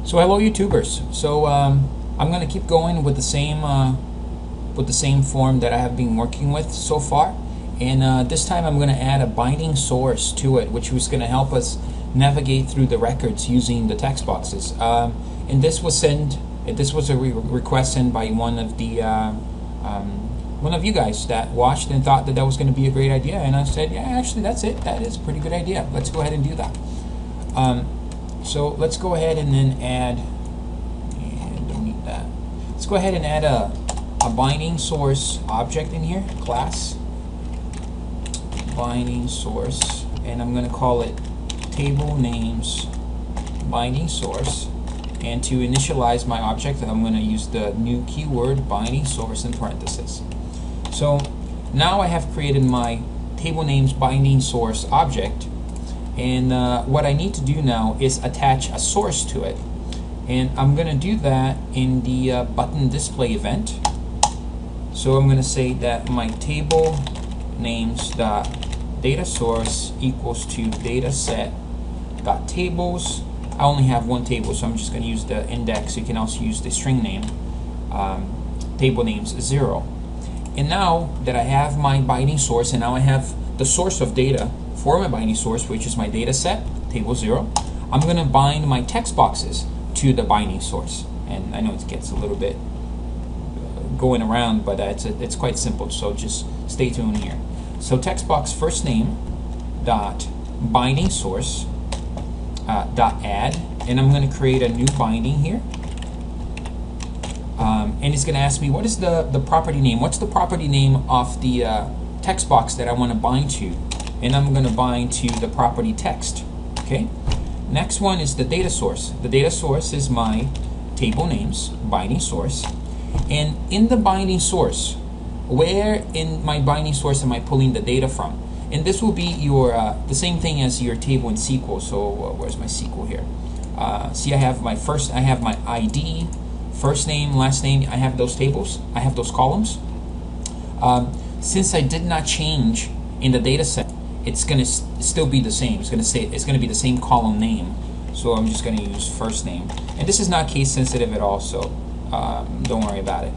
So hello YouTubers. So I'm going to keep going with the same form that I have been working with so far, and this time I'm going to add a binding source to it, which was going to help us navigate through the records using the text boxes. And this was a request sent by one of you guys that watched and thought that that was going to be a great idea, and I said, yeah, actually that's it. That is a pretty good idea. Let's go ahead and do that. So let's go ahead and then add, and don't need that. Let's go ahead and add a binding source object in here, class binding source, and I'm going to call it table names binding source. And to initialize my object, I'm going to use the new keyword binding source in parentheses. So now I have created my table names binding source object. And what I need to do now is attach a source to it, and I'm going to do that in the button display event. So I'm going to say that my table names dot data source equals to dataset dot tables. I only have one table, so I'm just going to use the index. You can also use the string name, table names 0. And now that I have my binding source, and now I have the source of data for my binding source, which is my data set, table 0, I'm going to bind my text boxes to the binding source. And I know it gets a little bit going around, but it's quite simple, so just stay tuned here. So text box first name dot binding source dot add, and I'm going to create a new binding here. And it's going to ask me, what is the property name? What's the property name of the text box that I want to bind to? And I'm going to bind to the property text. Okay. Next one is the data source. The data source is my table names binding source. And in the binding source, where in my binding source am I pulling the data from? And this will be your the same thing as your table in SQL. So where's my SQL here? See, I have my ID, first name, last name. I have those tables. I have those columns. Since I did not change in the data set, it's going to still be the same. It's going to be the same column name. So I'm just going to use first name. And this is not case sensitive at all, so don't worry about it.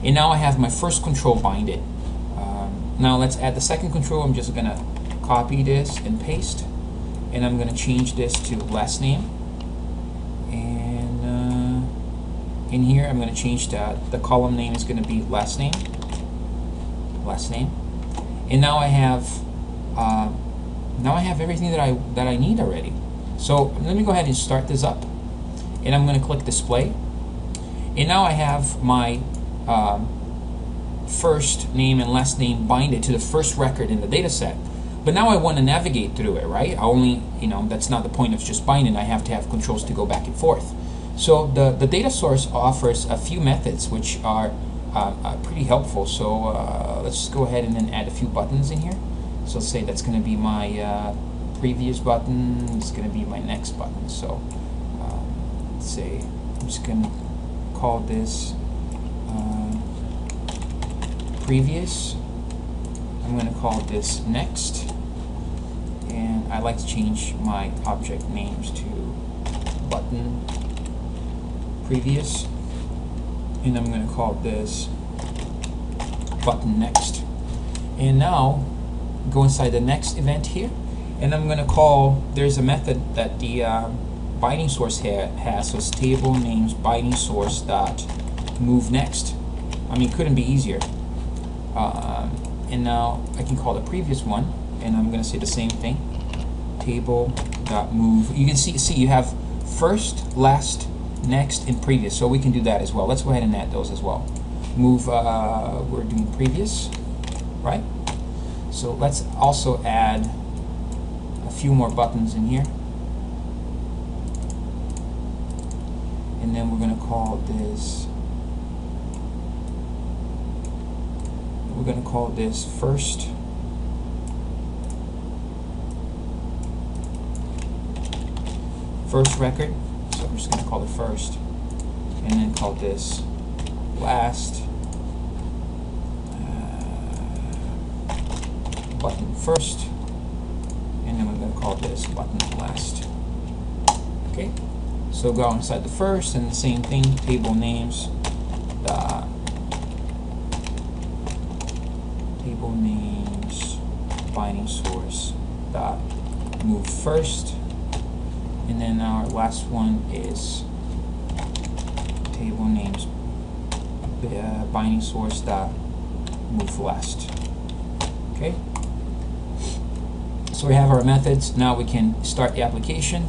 And now I have my first control binded. Now let's add the second control. I'm just going to copy this and paste, and I'm going to change this to last name. And in here I'm going to change the column name is going to be last name. And now I have everything that I need already. So let me go ahead and start this up, and I'm going to click display, and now I have my first name and last name binded to the first record in the data set. But now I want to navigate through it, right? That's not the point of just binding. I have to have controls to go back and forth. So the data source offers a few methods which are pretty helpful. So let's just go ahead and then add a few buttons in here. So let's say that's going to be my previous button. It's going to be my next button. So let's say I'm just going to call this previous. I'm going to call this next, and I like to change my object names to button previous, and I'm going to call this button next. And now go inside the next event here, and I'm going to call, there's a method that the binding source has, so it's table names binding source dot move next. I mean, it couldn't be easier. And now I can call the previous one, and I'm going to say the same thing, table dot move. You can see you have first, last, next, and previous, so we can do that as well. Let's go ahead and add those as well. Move, we're doing previous, right? So let's also add a few more buttons in here, and then we're going to call this, first. First record, so I'm just going to call it first, and then call this last button first, and then we're going to call this button last. Okay, So go inside the first, and the same thing, table names dot table names binding source dot move first, and then our last one is table names binding source dot move last. Okay. So we have our methods. Now we can start the application,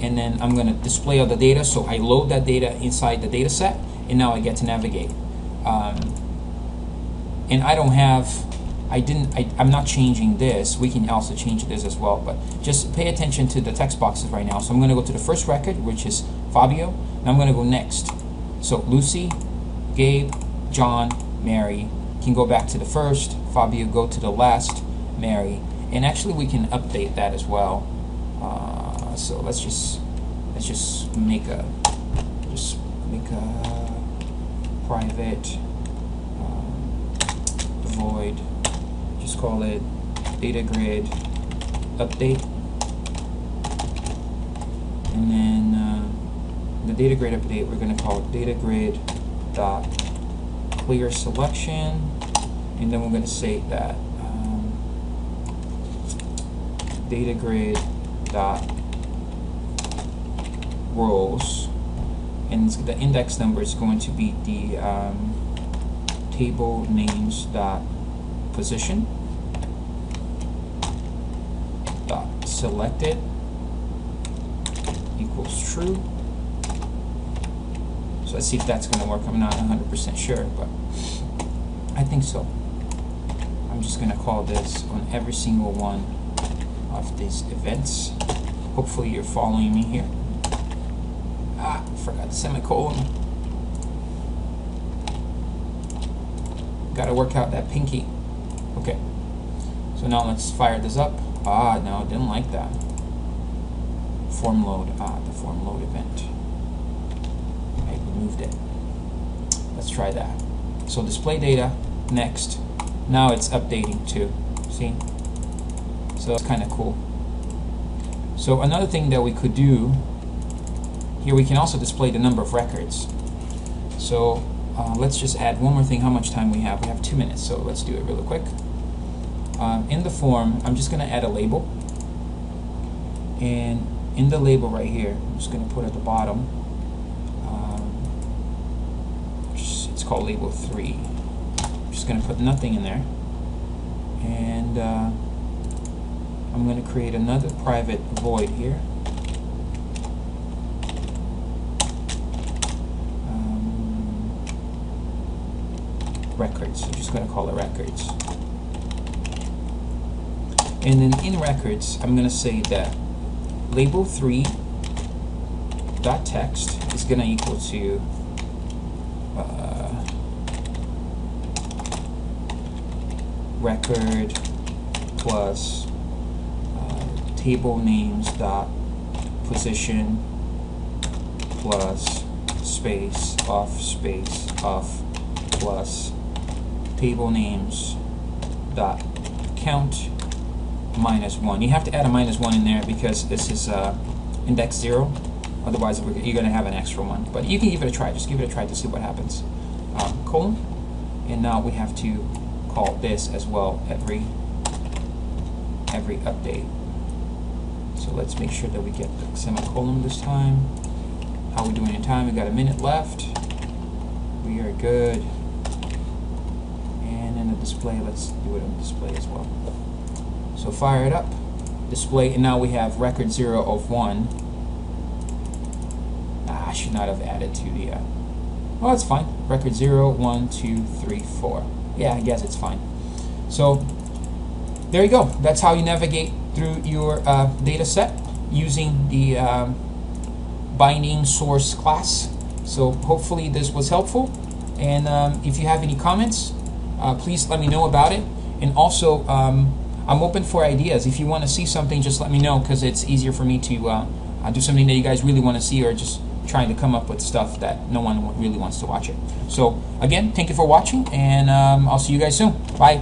and then I'm going to display all the data. So I load that data inside the data set, and now I get to navigate. And I don't have, I'm not changing this. We can also change this as well, but just pay attention to the text boxes right now. So I'm going to go to the first record, which is Fabio, and I'm going to go next. So Lucy, Gabe, John, Mary. Can go back to the first, Fabio, go to the last, Mary. And actually we can update that as well. So let's just make a private void. Just call it data grid update, and then the data grid update we're going to call it data grid dot clear selection, and then we're going to say that data grid dot rows, and the index number is going to be the table names dot position dot selected equals true. So let's see if that's going to work. I'm not 100% sure, but I think so. I'm just going to call this on every single one of these events. Hopefully you're following me here. Ah, forgot the semicolon. Got to work out that pinky. Okay. So now let's fire this up. Ah, no, didn't like that. Form load. Ah, the form load event. I removed it. Let's try that. So display data. Next. Now it's updating too. See? So it's kind of cool. So another thing that we could do here, we can also display the number of records. So let's just add one more thing. How much time we have? We have 2 minutes, so let's do it really quick. In the form, I'm just going to add a label, and in the label right here, I'm just going to put at the bottom, it's called label 3. I'm just going to put nothing in there, and I'm going to create another private void here. Records. I'm just going to call it records. And then in records, I'm going to say that label 3 dot text is going to equal to record plus table names dot position plus space off plus table names dot count -1. You have to add a -1 in there because this is index 0. Otherwise, you're going to have an extra one. But you can give it a try. Just give it a try to see what happens. Colon, and now we have to call this as well every update. So let's make sure that we get the semicolon this time. How are we doing in time? We got a minute left. We are good. And in the display, let's do it on display as well. So fire it up, display, and now we have record 0 of 1. I should not have added to the, well, it's fine. Record 0, 1, 2, 3, 4. Yeah, I guess it's fine. So there you go. That's how you navigate through your data set using the BindingSource class. So hopefully this was helpful. And if you have any comments, please let me know about it. And also, I'm open for ideas. If you want to see something, just let me know, because it's easier for me to do something that you guys really want to see, or just trying to come up with stuff that no one really wants to watch it. So again, thank you for watching, and I'll see you guys soon. Bye.